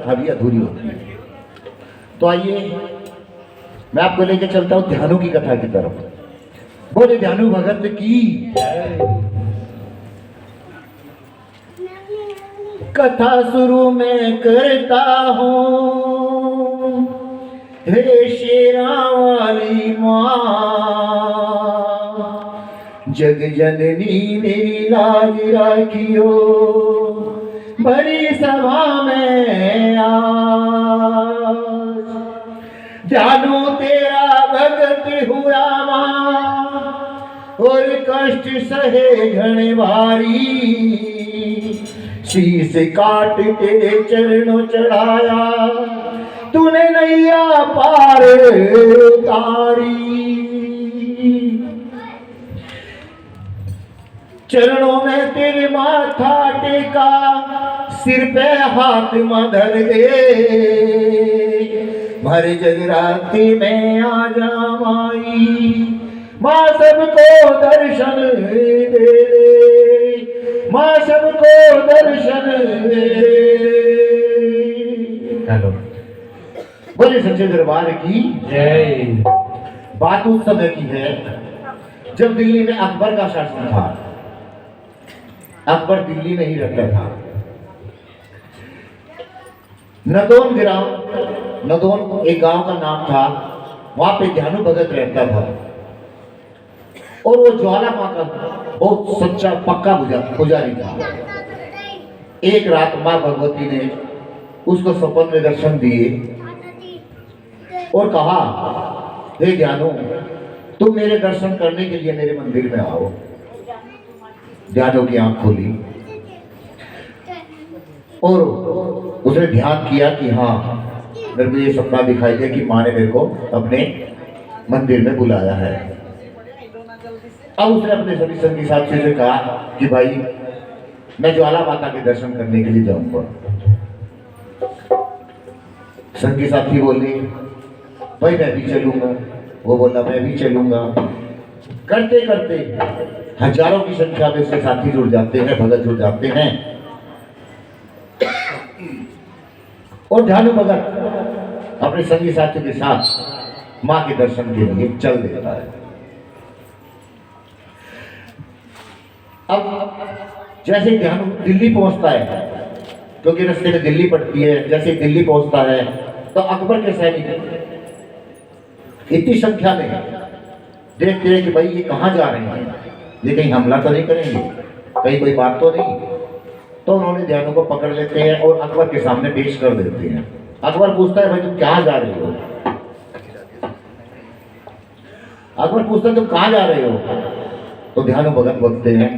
कथा भी अधूरी होती है। तो आइए मैं आपको लेके चलता हूं ध्यानु की कथा की तरफ। बोले ध्यानु भगत की। कथा शुरू में करता हूं, हे शेरा वाली माँ, जग जननी मेरी लाज राखियो, बड़ी सभा में आज ध्यानु तेरा भगत हुआ माँ, और कष्ट सहे घने भारी, शीश काट के चरणों चढ़ाया, तूने नैया पार उतारी। चरणों में तेरे माथा टेका, सिर पे हाथ मधर दे, भर जगराती में आजा माई, माँ सबको दर्शन दे, माँ सबको दर्शन दे। हेलो, बोले सच्चे दरबार की जय। बात उस समय की है जब दिल्ली में अकबर का शासन था। अकबर दिल्ली में ही रहता था। नदौन ग्राम, नदौन एक गांव का नाम था, वहां पे ध्यानु भगत रहता था। और वो ज्वाला मां का बहुत सच्चा पक्का पुजारी था। एक रात मां भगवती ने उसको सपन में दर्शन दिए और कहा, हे ध्यानु, तुम मेरे दर्शन करने के लिए मेरे मंदिर में आओ। ध्यानु की आंख खोली और उसने ध्यान किया कि हाँ, मेरे को ये सपना दिखाई दिया कि माँ ने मेरे को अपने मंदिर में बुलाया है। अब उसने अपने सभी संगी साथी से कहा कि भाई मैं ज्वाला माता के दर्शन करने के लिए जाऊंगा। संगी साथी बोले, भाई मैं भी चलूंगा। वो बोला मैं भी चलूंगा। करते करते हजारों की संख्या में से साथी जुड़ जाते हैं, भगत जुड़ जाते हैं, और ध्यानु भगत अपने संगी साथियों के साथ मां के दर्शन के लिए चल देता है। अब जैसे ध्यानु दिल्ली पहुंचता है, क्योंकि रास्ते में दिल्ली पड़ती है, जैसे दिल्ली पहुंचता है तो अकबर के सैनिक इतनी संख्या में देखते हैं कि भाई ये कहां जा रहे हैं, ये कहीं हमला तो नहीं करेंगे, कहीं कोई बात तो नहीं। तो उन्होंने ध्यानु को पकड़ लेते हैं और अकबर के सामने पेश कर देते हैं। अकबर पूछता है, भाई तुम कहां जा रहे हो? अकबर पूछता है, तुम कहां जा रहे हो? तो ध्यानु भगत बोलते हैं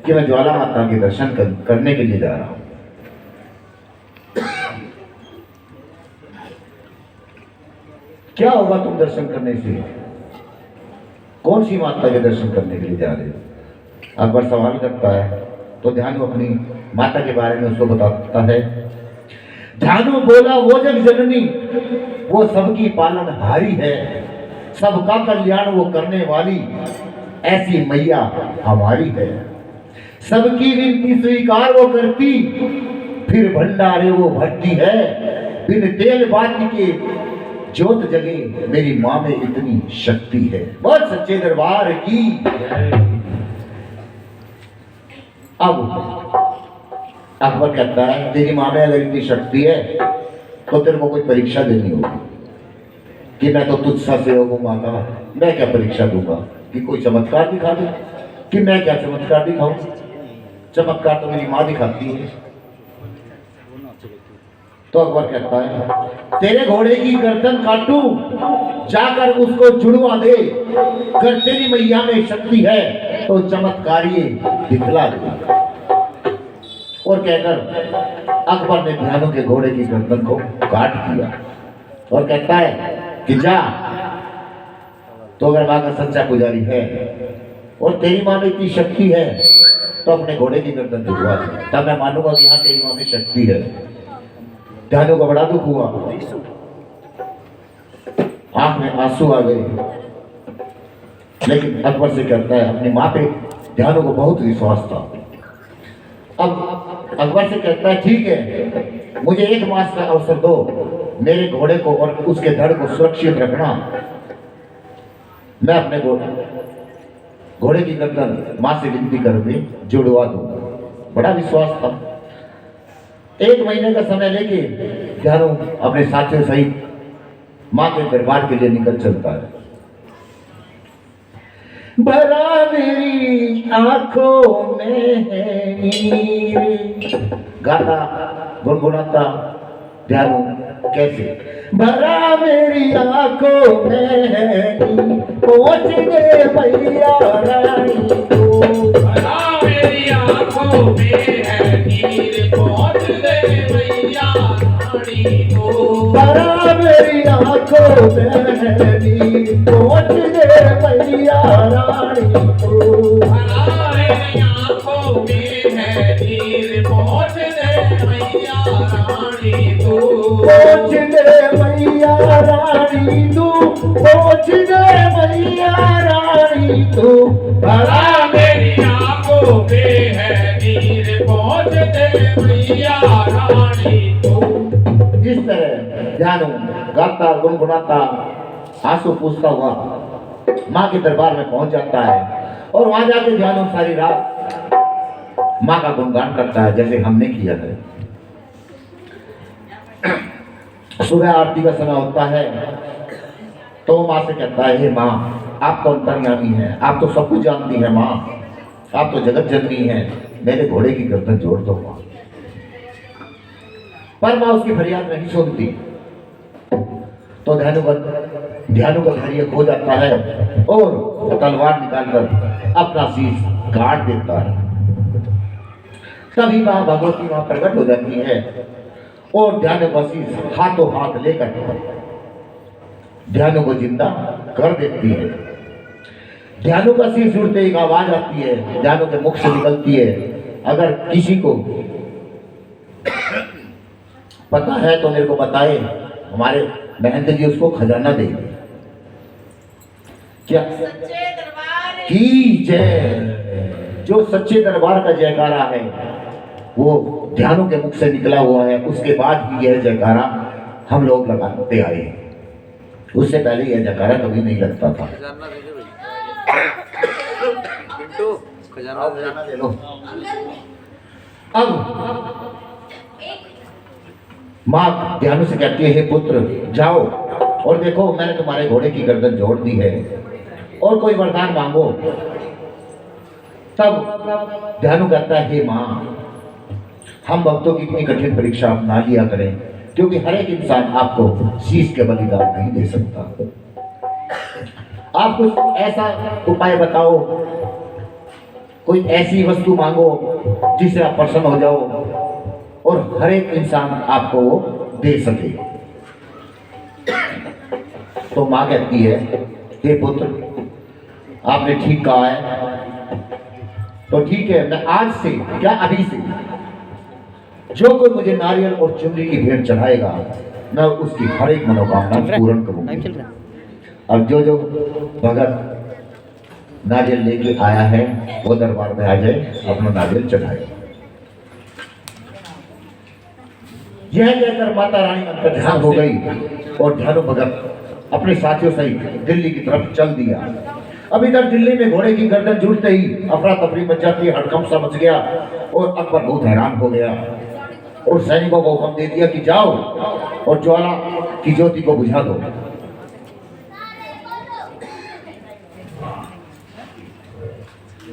कि मैं ज्वाला माता के दर्शन करने के लिए जा रहा हूं। क्या होगा तुम दर्शन करने से? कौन सी माता के दर्शन करने के लिए जा रहे हो? अकबर सवाल करता है तो ध्यानु अपनी माता के बारे में उसको बताता है। ध्यानु बोला, वो जग जननी, वो सबकी पालनहारी है, सबका कल्याण वो करने वाली, ऐसी मैया हमारी है। सबकी विनती स्वीकार वो करती, फिर भंडारे वो भरती है, बिन तेल बाती के ज्योत जगे, मेरी माँ में इतनी शक्ति है। बहुत सच्चे दरबार की। अब अकबर कहता है, तेरी माँ में अगर इतनी शक्ति है तो तेरे को कोई परीक्षा देनी होगी कि मैं तो तुझसा से हूँ माता, मैं क्या परीक्षा दूंगा कि कोई चमत्कार दिखा दे? कि मैं क्या चमत्कार दिखाऊं? चमत्कार तो मेरी माँ दिखाती है। तो अकबर कहता है, तेरे घोड़े की गर्दन काटूं, जाकर उसको जुड़वा दे, अगर तेरी मैया में शक्ति है तो चमत्कार ये दिखला दे। और कहकर अकबर ने ध्यानु के घोड़े की गर्दन को काट दिया और कहता है कि जा, तो अगर मां का सच्चा पुजारी है और तेरी मां में इतनी शक्ति है तो अपने घोड़े की गर्दन जुड़वा दे, तब मैं मानूंगा कि हाँ तेरी मां में शक्ति है। ध्यानु को बड़ा दुख हुआ, आंख में आंसू आ गए, लेकिन अकबर से कहता है, अपनी माँ पे ध्यानु को बहुत विश्वास था। अब अकबर से कहता है, ठीक है मुझे 1 मास का अवसर दो, मेरे घोड़े को और उसके धड़ को सुरक्षित रखना। मैं अपने घोड़े की गर्दन मां से विनती करके जुड़वा दूं। बड़ा विश्वास था। 1 महीने का समय लेके ध्यानु अपने साथियों सहित मां के दरबार के लिए निकल चलता है। भरा मेरी आंखों में है नीर, गाता गुनगुनाता ध्यानु कैसे, भरा मेरी आंखों में है नीर, पहुंच गए भैया रानी को। भरा मेरी आंखों में है नीर, पहुंच गए भैया रानी को। भरा मेरी आंखों में है नीर, पहुंच गए भैया रानी को। भरा मेरी आंखों में है नीर, पहुंच गए भैया रानी को। पहुंच गए भैया रानी तू, पहुंच गए भैया रानी तू। भरा मेरी आंखों में है नीर, पहुंच गए भैया रानी को। इस तरह ध्यानु गाता गुनगुनाता आंसू पूछता हुआ माँ के दरबार में पहुंच जाता है और वहां जाके ध्यानु सारी रात माँ का गुणगान करता है जैसे हमने किया है। सुबह आरती का समय होता है तो माँ से कहता है, हे माँ आप तो अंतर्यामी हैं, आप तो सब कुछ जानती है माँ, आप तो जगत जननी है, मेरे घोड़े की गर्दन जोड़ दो माँ। पर माँ उसकी फरियाद नहीं सुनती तो ध्यानु का धैर्य खो जाता है और तलवार निकालकर अपना शीश काट देता है। तभी माँ भगवती माँ प्रकट हो जाती है और ध्यानु का शीश हाथों हाथ लेकर ध्यानु को जिंदा कर देती है। ध्यानु का शीश जुड़ते एक आवाज आती है, ध्यानु के मुख से निकलती है, अगर किसी को पता है तो मेरे को बताए, हमारे महंत जी उसको खजाना देंगे। क्या सच्चे दरबार की जय। जो सच्चे दरबार का जयकारा है वो ध्यानु के मुख से निकला हुआ है, उसके बाद ही यह जयकारा हम लोग लगाते आए हैं। उससे पहले यह जयकारा कभी नहीं लगता था। खजाना दे लो। अब माँ ध्यानु से कहती है, हे पुत्र जाओ और देखो मैंने तुम्हारे घोड़े की गर्दन जोड़ दी है और कोई वरदान मांगो। तब ध्यानु कहता है, हे माँ हम भक्तों की इतनी कठिन परीक्षा आप ना लिया करें, क्योंकि हर एक इंसान आपको शीश के बलिदान नहीं दे सकता। आप कुछ ऐसा उपाय बताओ, कोई ऐसी वस्तु मांगो जिससे आप प्रसन्न हो जाओ और हर एक इंसान आपको वो दे सके। तो माँ कहती है, हे पुत्र आपने ठीक कहा है, तो ठीक है मैं आज से क्या अभी से जो कोई मुझे नारियल और चुनरी की भेंट चढ़ाएगा मैं उसकी हर एक मनोकामना पूर्ण करूंगी। अब जो जो भगत नारियल लेके आया है वो दरबार में आ जाए, अपना नारियल चढ़ाए। यह कहकर माता रानी अंतर्ध्यान हो गई और ध्यानु भगत अपने साथियों सहित दिल्ली की तरफ चल दिया। अब इधर दिल्ली में घोड़े की गर्दन जुड़ते ही अफरा तफरी मच जाती, हड़कंप सा मच गया और अकबर बहुत हैरान हो गया और सैनिकों को हुक्म दे दिया कि जाओ और ज्वाला की ज्योति को बुझा दो।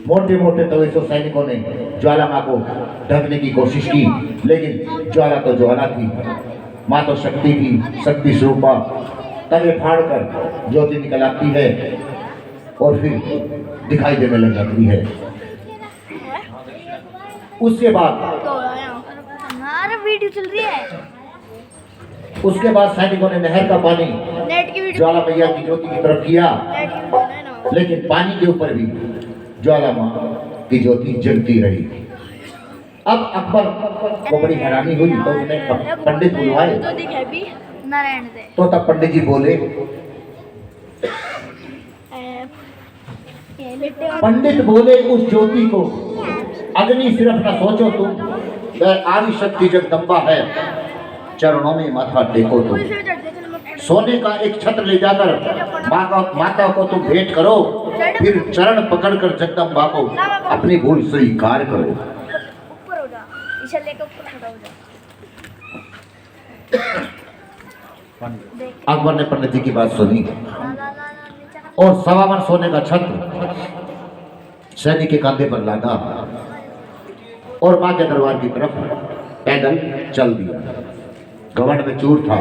मोटे मोटे तवेशों सैनिकों ने ज्वाला माँ को ढकने की कोशिश की, लेकिन ज्वाला तो ज्वाला थी, माँ तो शक्ति थी, शक्ति स्वरूपा तवे फाड़ कर ज्योति निकल आती है और फिर दिखाई देने लग जाती है। उसके बाद हमारा वीडियो चल रही है। उसके बाद सैनिकों ने नहर का पानी नेट की वीडियो ज्वाला मैया की ज्योति की तरफ किया, नेट की वीडियो है ना। लेकिन पानी के ऊपर भी ज्वाला माँ की ज्योति जलती रही। अब अकबर को बड़ी हैरानी हुई तो उसने पंडित बुलवाए। तो दिखे भी नारायण दे तो तब पंडित जी बोले, पंडित बोले उस ज्योति को अग्नि सिर्फ न सोचो तुम, वह आदि शक्ति जगदम्बा है, चरणों में माथा टेको तुम। पुलिस में चढ़ गए, चलो मैं सोने का एक छत्र ले जाकर माता को तुम भेंट करो, फिर चरण पकड़कर जगदम्बा को अपनी भूल स्वीकार करो। ऊपर हो जा, इसे लेकर ऊपर खड़ा हो जा। देख अकबर ने पंडित जी की बात सुनी ला ला ला ला नीचे का- और 1.25 मन सोने का छत्र सैनिक के कंधे पर लादा और मां के दरबार की तरफ पैदल चल दिया। घमंड में चूर था,